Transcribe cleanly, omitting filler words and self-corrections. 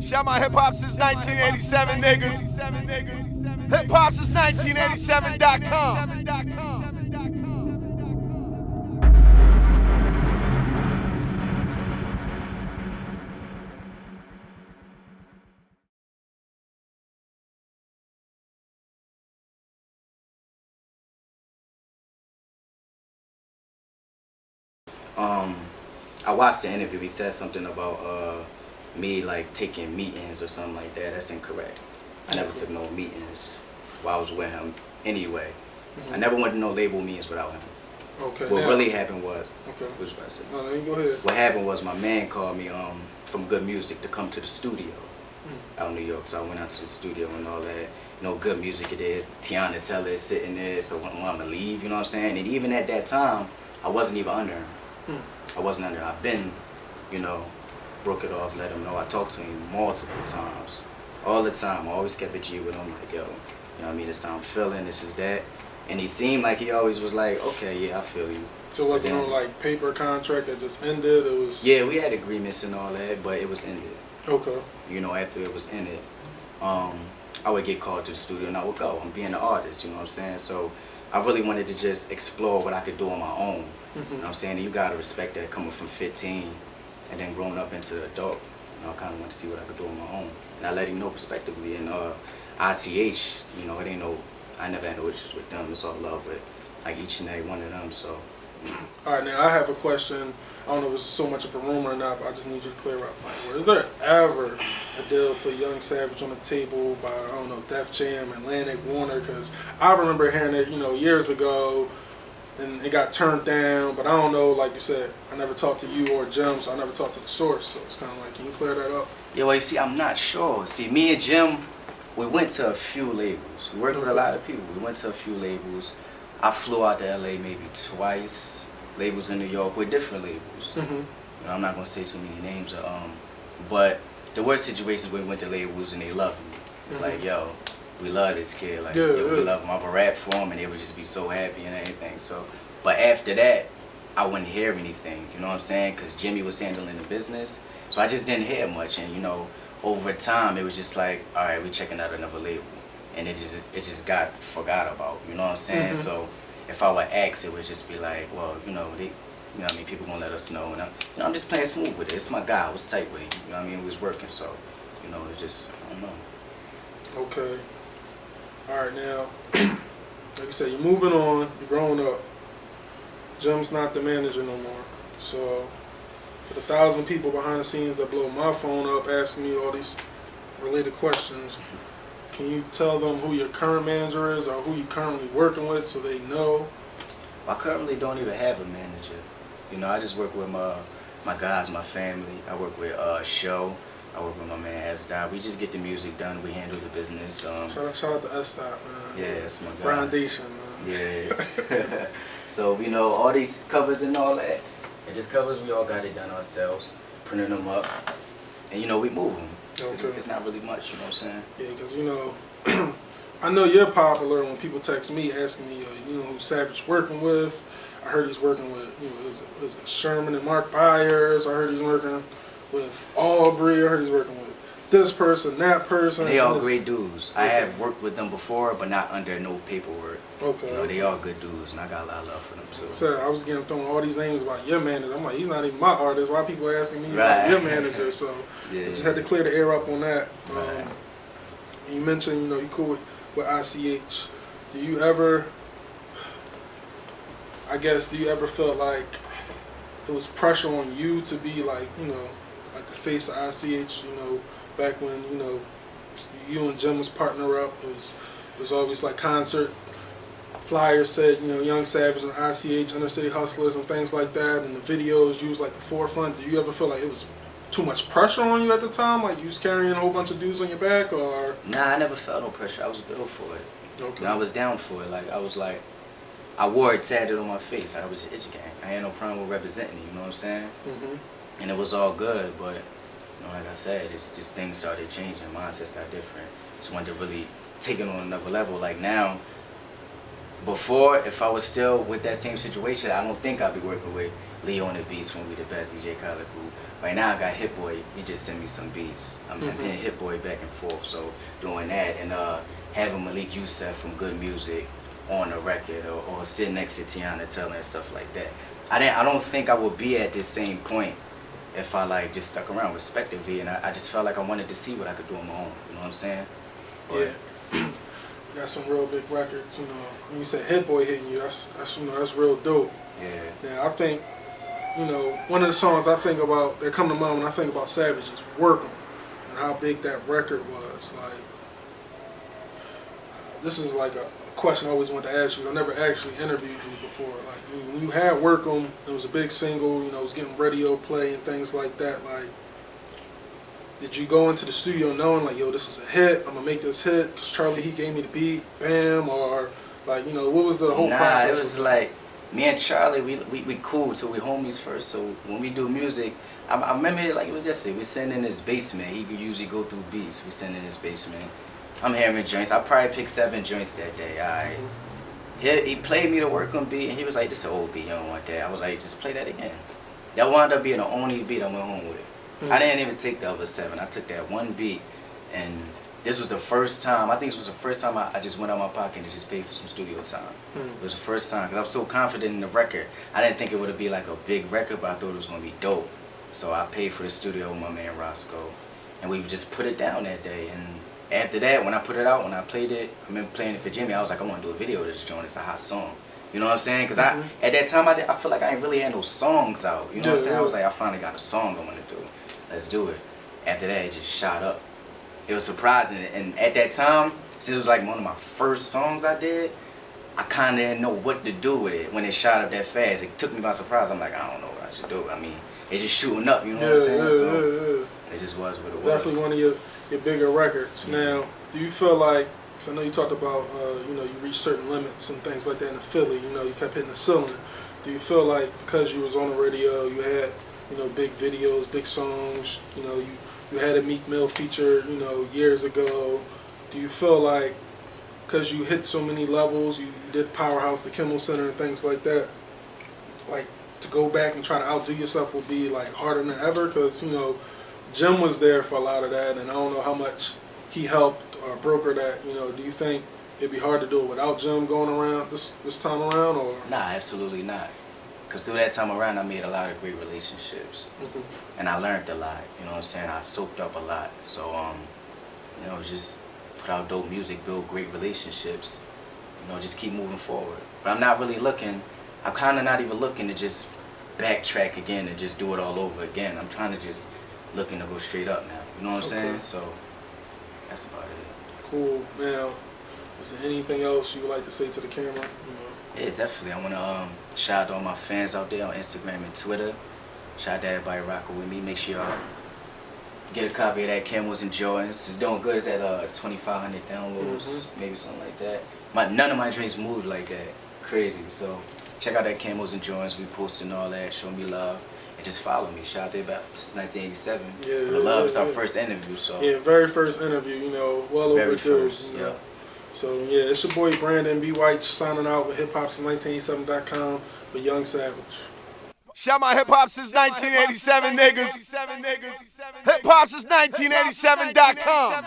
Shout my hip hop since 1987, niggas. Hip hop since 1987.com. I watched the interview. He said something about me like taking meetings or something like that. That's incorrect. I never took no meetings while I was with him anyway. I never went to no label meetings without him. Okay. What really happened was, Okay. no, you go ahead. what happened was my man called me from Good Music to come to the studio out in New York. So I went out to the studio and all that. You know, Good Music it is. Teyana Taylor is sitting there, so when I'm gonna leave, you know what I'm saying? And even at that time, I wasn't even under him. I wasn't under him. I've been, you know, broke it off, let him know. I talked to him multiple times, all the time. I always kept a G with him, like, yo, you know what I mean? This is how I'm feeling, this is that. And he seemed like he always was like, okay, yeah, I feel you. So was it on like paper contract that just ended? It was. Yeah, we had agreements and all that, but it was ended. Okay. You know, after it was ended, I would get called to the studio and I would go. I'm being an artist, you know what I'm saying? So I really wanted to just explore what I could do on my own. You know what I'm saying? And you gotta respect that coming from 15 and then growing up into the adult. You know, I kind of want to see what I could do on my own. And I let him know prospectively. And ICH, you know, it ain't no, I never had no issues with them. It's all love with like each and every one of them. So. All right, now I have a question. I don't know if it's so much of a rumor or not, but I just need you to clear up. Like, is there ever a deal for Young Savage on the table by, I don't know, Def Jam, Atlantic, Warner? Because I remember hearing it, you know, years ago, and it got turned down. But I don't know, like you said, I never talked to you or Jim, so I never talked to the source. So it's kind of like, can you clear that up? Yeah, well, you see, I'm not sure. See, me and Jim, we went to a few labels. We worked with a lot of people. We went to a few labels. I flew out to LA maybe twice. Labels in New York with different labels. You know, I'm not gonna say too many names, but there were situations where we went to labels and they loved me. It's like, yo, we love this kid. Like, yo, we love him. I would rap for him, and they would just be so happy and everything. So, but after that, I wouldn't hear anything. You know what I'm saying? Because Jimmy was handling the business, so I just didn't hear much. And you know, over time, it was just like, all right, we checking out another label, and it just got forgot about. You know what I'm saying? So. If I would ask, it would just be like, well, you know, you know what I mean, people gonna let us know, and I'm just playing smooth with it. It's my guy. I was tight with him. You know what I mean? We was working, so, you know, it just, I don't know. Okay. All right, now, like you said, you're moving on. You're growing up. Jim's not the manager no more. So, for the 1,000 people behind the scenes that blow my phone up asking me all these related questions. Can you tell them who your current manager is or who you're currently working with so they know? I currently don't even have a manager. You know, I just work with my guys, my family. I work with Show. I work with my man S-Dot. We just get the music done. We handle the business. Shout out to S-Dot, man. Yeah, that's my guy. Foundation, man. Yeah. So, you know, all these covers and all that. And just covers, we all got it done ourselves. Printing them up. And, you know, we move them. Okay. It's not really much, you know what I'm saying? Yeah, because, you know, I know you're popular when people text me asking me, you know, who Savage working with. I heard he's working with, you know, is it Sherman and Mark Byers. I heard he's working with Aubrey. I heard he's working with this person, that person. They all great dudes. Okay. I have worked with them before, but not under no paperwork. Okay. You know, they all good dudes, and I got a lot of love for them, too. So I was getting thrown all these names about your manager. I'm like, he's not even my artist. Why people are asking me about your manager? So I just had to clear the air up on that. You mentioned, you know, you cool with ICH. Do you ever, do you ever feel like it was pressure on you to be like, you know, like the face of ICH, you know, back when, you know, you and Jim was partner up, it was always like concert flyers said, you know, Young Savage and ICH, Inner City Hustlers and things like that, and the videos used like the forefront. Do you ever feel like it was too much pressure on you at the time? Like you was carrying a whole bunch of dudes on your back, or? Nah, I never felt no pressure. I was built for it. Okay. And I was down for it. Like, I was like, I wore it tatted on my face. I was itch gang. I had no problem with representing it, you know what I'm saying? And it was all good, but, you know, like I said, just things started changing. Mindsets got different. Just wanted to really take it on another level. Like now, before, if I was still with that same situation, I don't think I'd be working with Lee on the beats when we the best DJ Khaled group. Right now I got Hit Boy. He just sent me some beats. I'm hitting Hit Boy back and forth. So doing that and having Malik Youssef from Good Music on the record or sitting next to Teyana Taylor and stuff like that. I don't think I would be at this same point if I like just stuck around respectively, and I just felt like I wanted to see what I could do on my own. You know what I'm saying? But, yeah. You got some real big records. You know, when you say Hit Boy hitting you, that's that's real dope. Yeah. Yeah, I think, you know, one of the songs I think about that come to mind when I think about Savage is "Work 'Em" and how big that record was. Like, this is like a question I always wanted to ask you. I never actually interviewed you before. Like, when you had "Work 'Em," it was a big single. You know, it was getting radio play and things like that. Like, did you go into the studio knowing like, yo, this is a hit, I'm gonna make this hit because Charlie, he gave me the beat, bam, or like, you know, what was the whole process? Nah, it was like me and Charlie, we cool, so we homies first. So when we do music, I remember it like it was yesterday. We sitting in his basement. He could usually go through beats. We sitting in his basement. I'm hearing joints. I probably picked 7 joints that day. Alright. He played me the "Work 'Em" beat, and he was like, "This is an old beat. You don't want that." I was like, "Just play that again." That wound up being the only beat I went home with. I didn't even take the other 7. I took that one beat, and this was the first time. I think this was the first time I just went out my pocket and just paid for some studio time. It was the first time because I was so confident in the record. I didn't think it would be like a big record, but I thought it was gonna be dope. So I paid for the studio with my man Roscoe, and we just put it down that day. And after that, when I put it out, when I played it, I remember playing it for Jimmy. I was like, I want to do a video of this joint. It's a hot song. You know what I'm saying? Because at that time, I feel like I ain't really had no songs out. You know what I'm saying? I was like, I finally got a song I want to do. Let's do it. After that, it just shot up. It was surprising. And at that time, since it was like one of my first songs I did, I kind of didn't know what to do with it when it shot up that fast. It took me by surprise. I'm like, I don't know what I should do. I mean, it's just shooting up, you know what I'm saying? So it just was what it was. Definitely one of your bigger records. Now, do you feel like, because I know you talked about, you know, you reached certain limits and things like that in Philly, you know, you kept hitting the ceiling. Do you feel like because you was on the radio, you had, you know, big videos, big songs, you know, you had a Meek Mill feature, you know, years ago. Do you feel like because you hit so many levels, you did Powerhouse, the Kimmel Center and things like that, like to go back and try to outdo yourself would be like harder than ever? Because, you know, Jim was there for a lot of that, and I don't know how much he helped or broker that. You know, do you think it'd be hard to do it without Jim going around this time around, or? Nah, absolutely not. Because through that time around, I made a lot of great relationships. And I learned a lot, you know what I'm saying? I soaked up a lot. So, you know, just put out dope music, build great relationships, you know, just keep moving forward. But I'm not really looking, I'm kind of not even looking to just backtrack again and just do it all over again. I'm trying to just looking to go straight up now, you know what I'm saying? So, that's about it. Cool. Now, is there anything else you would like to say to the camera? You know? Yeah, definitely. I want to shout out to all my fans out there on Instagram and Twitter. Shout out to everybody rocking with me. Make sure y'all get a copy of that Camels and Jordans. It's doing good. It's at 2,500 downloads, maybe something like that. None of my drinks moved like that. Crazy. So check out that Camels and Jordans. We posting all that. Show me love. And just follow me. Shout out to about since 1987. Yeah, the love is our first interview. So yeah, very first interview. You know, well overdue. You know? Yeah. So yeah, it's your boy Brandon B. White signing out with hiphop1987.com with Young Savage. Shout my hip hop since 1987 niggas. Hip hop since 1987.com.